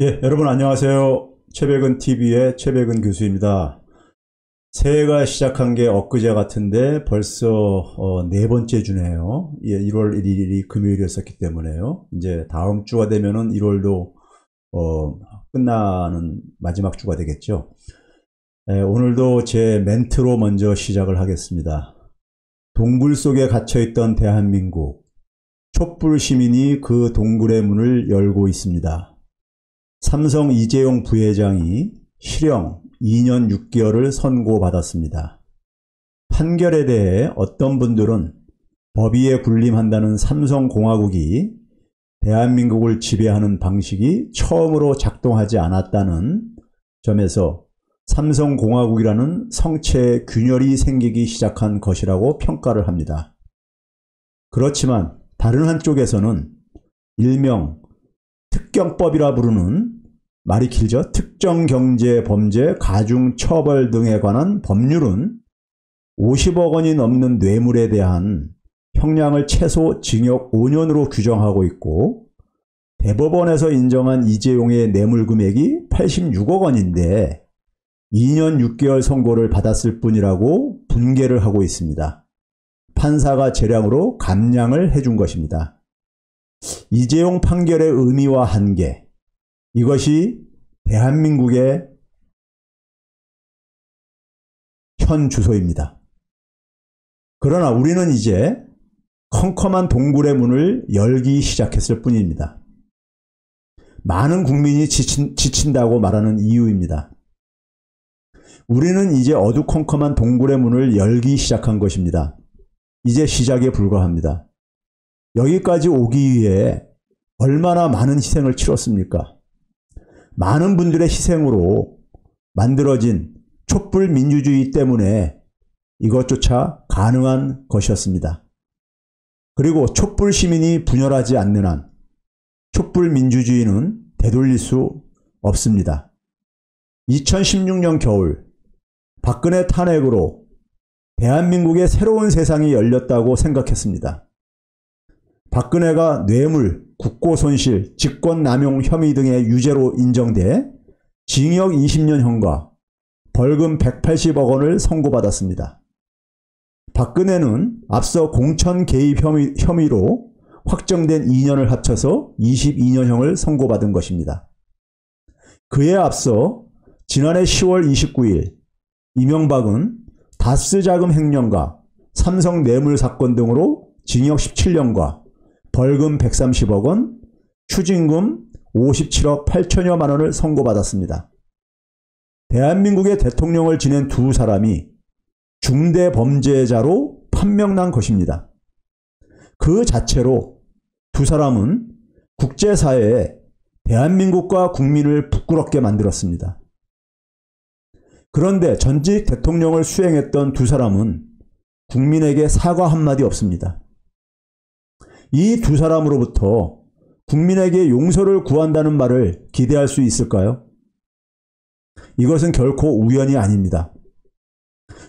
여러분 안녕하세요. 최백은 TV의 최백은 교수입니다. 새해가 시작한 게 엊그제 같은데 벌써 네 번째 주네요. 1월 1일이 금요일이었기 때문에요. 이제 다음 주가 되면은 1월도 끝나는 마지막 주가 되겠죠. 오늘도 제 멘트로 먼저 시작을 하겠습니다. 동굴 속에 갇혀있던 대한민국, 촛불 시민이 그 동굴의 문을 열고 있습니다. 삼성 이재용 부회장이 실형 2년 6개월을 선고받았습니다. 판결에 대해 어떤 분들은 법위에 군림한다는 삼성공화국이 대한민국을 지배하는 방식이 처음으로 작동하지 않았다는 점에서 삼성공화국이라는 성체의 균열이 생기기 시작한 것이라고 평가를 합니다. 그렇지만 다른 한쪽에서는 일명 특경법이라 부르는, 말이 길죠. 특정경제범죄 가중처벌 등에 관한 법률은 50억 원이 넘는 뇌물에 대한 형량을 최소 징역 5년으로 규정하고 있고, 대법원에서 인정한 이재용의 뇌물 금액이 86억 원인데 2년 6개월 선고를 받았을 뿐이라고 분개를 하고 있습니다. 판사가 재량으로 감량을 해준 것입니다. 이재용 판결의 의미와 한계, 이것이 대한민국의 현 주소입니다. 그러나 우리는 이제 컴컴한 동굴의 문을 열기 시작했을 뿐입니다. 많은 국민이 지친다고 말하는 이유입니다. 우리는 이제 어두컴컴한 동굴의 문을 열기 시작한 것입니다. 이제 시작에 불과합니다. 여기까지 오기 위해 얼마나 많은 희생을 치렀습니까? 많은 분들의 희생으로 만들어진 촛불 민주주의 때문에 이것조차 가능한 것이었습니다. 그리고 촛불 시민이 분열하지 않는 한 촛불 민주주의는 되돌릴 수 없습니다. 2016년 겨울 박근혜 탄핵으로 대한민국의 새로운 세상이 열렸다고 생각했습니다. 박근혜가 뇌물, 국고손실, 직권남용 혐의 등의 유죄로 인정돼 징역 20년형과 벌금 180억 원을 선고받았습니다. 박근혜는 앞서 공천 개입 혐의로 확정된 2년을 합쳐서 22년형을 선고받은 것입니다. 그에 앞서 지난해 10월 29일 이명박은 다스 자금 횡령과 삼성 뇌물 사건 등으로 징역 17년과 벌금 130억 원, 추징금 57억 8천여만 원을 선고받았습니다. 대한민국의 대통령을 지낸 두 사람이 중대범죄자로 판명난 것입니다. 그 자체로 두 사람은 국제사회에 대한민국과 국민을 부끄럽게 만들었습니다. 그런데 전직 대통령을 수행했던 두 사람은 국민에게 사과 한마디 없습니다. 이 두 사람으로부터 국민에게 용서를 구한다는 말을 기대할 수 있을까요? 이것은 결코 우연이 아닙니다.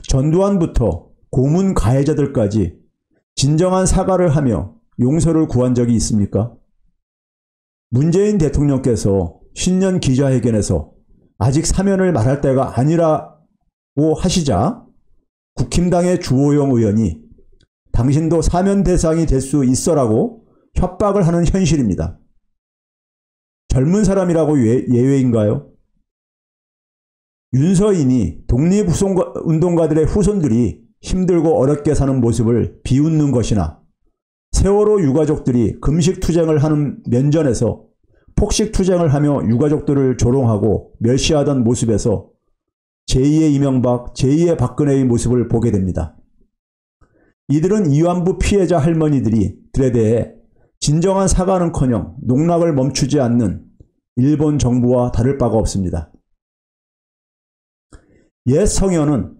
전두환부터 고문 가해자들까지 진정한 사과를 하며 용서를 구한 적이 있습니까? 문재인 대통령께서 신년 기자회견에서 아직 사면을 말할 때가 아니라고 하시자 국힘당의 주호영 의원이 당신도 사면 대상이 될 수 있어라고 협박을 하는 현실입니다. 젊은 사람이라고 예외인가요? 윤서인이 독립운동가들의 후손들이 힘들고 어렵게 사는 모습을 비웃는 것이나 세월호 유가족들이 금식투쟁을 하는 면전에서 폭식투쟁을 하며 유가족들을 조롱하고 멸시하던 모습에서 제2의 이명박, 제2의 박근혜의 모습을 보게 됩니다. 이들은 위안부 피해자 할머니들에 대해 진정한 사과는커녕 농락을 멈추지 않는 일본 정부와 다를 바가 없습니다. 옛 성현은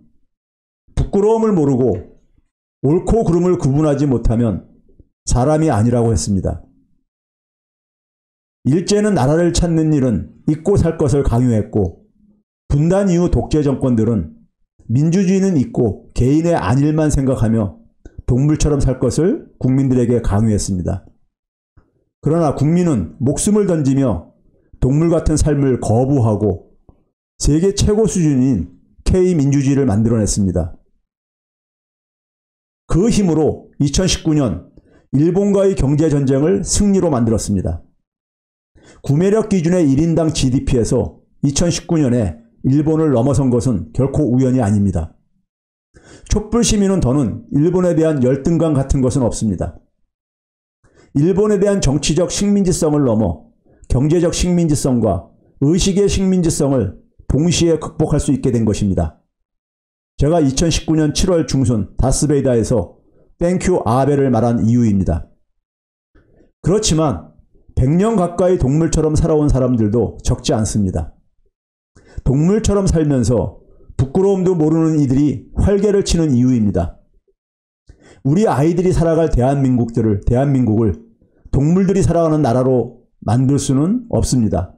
부끄러움을 모르고 옳고 그름을 구분하지 못하면 사람이 아니라고 했습니다. 일제는 나라를 찾는 일은 잊고 살 것을 강요했고, 분단 이후 독재 정권들은 민주주의는 잊고 개인의 안일만 생각하며 동물처럼 살 것을 국민들에게 강요했습니다. 그러나 국민은 목숨을 던지며 동물 같은 삶을 거부하고 세계 최고 수준인 K민주주의를 만들어냈습니다. 그 힘으로 2019년 일본과의 경제전쟁을 승리로 만들었습니다. 구매력 기준의 1인당 GDP에서 2019년에 일본을 넘어선 것은 결코 우연이 아닙니다. 촛불 시민은 더는 일본에 대한 열등감 같은 것은 없습니다. 일본에 대한 정치적 식민지성을 넘어 경제적 식민지성과 의식의 식민지성을 동시에 극복할 수 있게 된 것입니다. 제가 2019년 7월 중순 다스베이다에서 땡큐 아베를 말한 이유입니다. 그렇지만 100년 가까이 동물처럼 살아온 사람들도 적지 않습니다. 동물처럼 살면서 부끄러움도 모르는 이들이 활개를 치는 이유입니다. 우리 아이들이 살아갈 대한민국을 동물들이 살아가는 나라로 만들 수는 없습니다.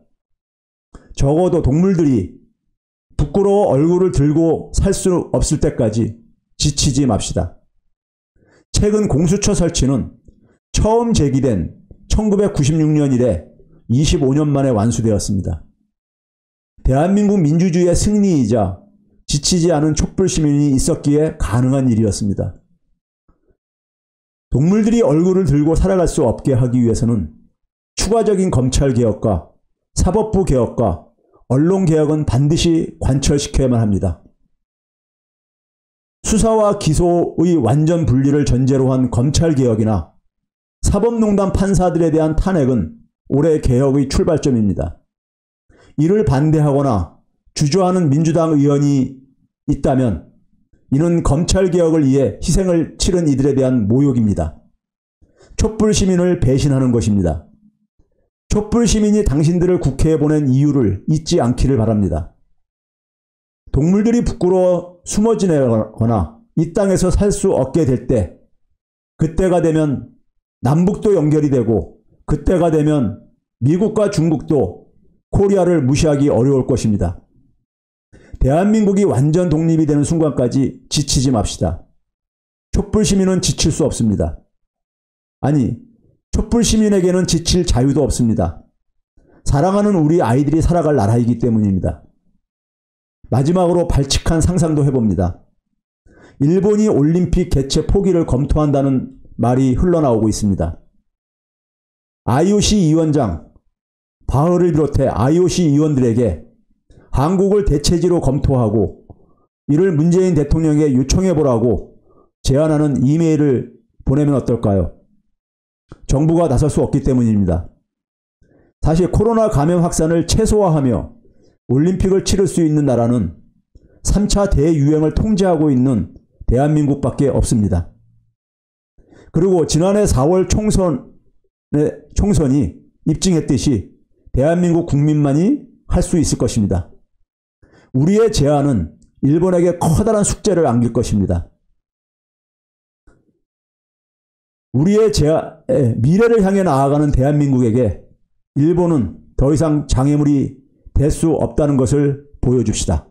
적어도 동물들이 부끄러워 얼굴을 들고 살 수 없을 때까지 지치지 맙시다. 최근 공수처 설치는 처음 제기된 1996년 이래 25년 만에 완수되었습니다. 대한민국 민주주의의 승리이자 지치지 않은 촛불 시민이 있었기에 가능한 일이었습니다. 동물들이 얼굴을 들고 살아갈 수 없게 하기 위해서는 추가적인 검찰개혁과 사법부 개혁과 언론개혁은 반드시 관철시켜야만 합니다. 수사와 기소의 완전 분리를 전제로 한 검찰개혁이나 사법농단 판사들에 대한 탄핵은 올해 개혁의 출발점입니다. 이를 반대하거나 주저하는 민주당 의원이 있다면 이는 검찰개혁을 위해 희생을 치른 이들에 대한 모욕입니다. 촛불 시민을 배신하는 것입니다. 촛불 시민이 당신들을 국회에 보낸 이유를 잊지 않기를 바랍니다. 동물들이 부끄러워 숨어 지내거나 이 땅에서 살 수 없게 될 때, 그때가 되면 남북도 연결이 되고 그때가 되면 미국과 중국도 코리아를 무시하기 어려울 것입니다. 대한민국이 완전 독립이 되는 순간까지 지치지 맙시다. 촛불 시민은 지칠 수 없습니다. 아니, 촛불 시민에게는 지칠 자유도 없습니다. 사랑하는 우리 아이들이 살아갈 나라이기 때문입니다. 마지막으로 발칙한 상상도 해봅니다. 일본이 올림픽 개최 포기를 검토한다는 말이 흘러나오고 있습니다. IOC 위원장 바흐를 비롯해 IOC 위원들에게 한국을 대체지로 검토하고 이를 문재인 대통령에게 요청해보라고 제안하는 이메일을 보내면 어떨까요? 정부가 나설 수 없기 때문입니다. 사실 코로나 감염 확산을 최소화하며 올림픽을 치를 수 있는 나라는 3차 대유행을 통제하고 있는 대한민국밖에 없습니다. 그리고 지난해 4월 총선이 입증했듯이 대한민국 국민만이 할 수 있을 것입니다. 우리의 제안은 일본에게 커다란 숙제를 안길 것입니다. 우리의 미래를 향해 나아가는 대한민국에게 일본은 더 이상 장애물이 될 수 없다는 것을 보여줍시다.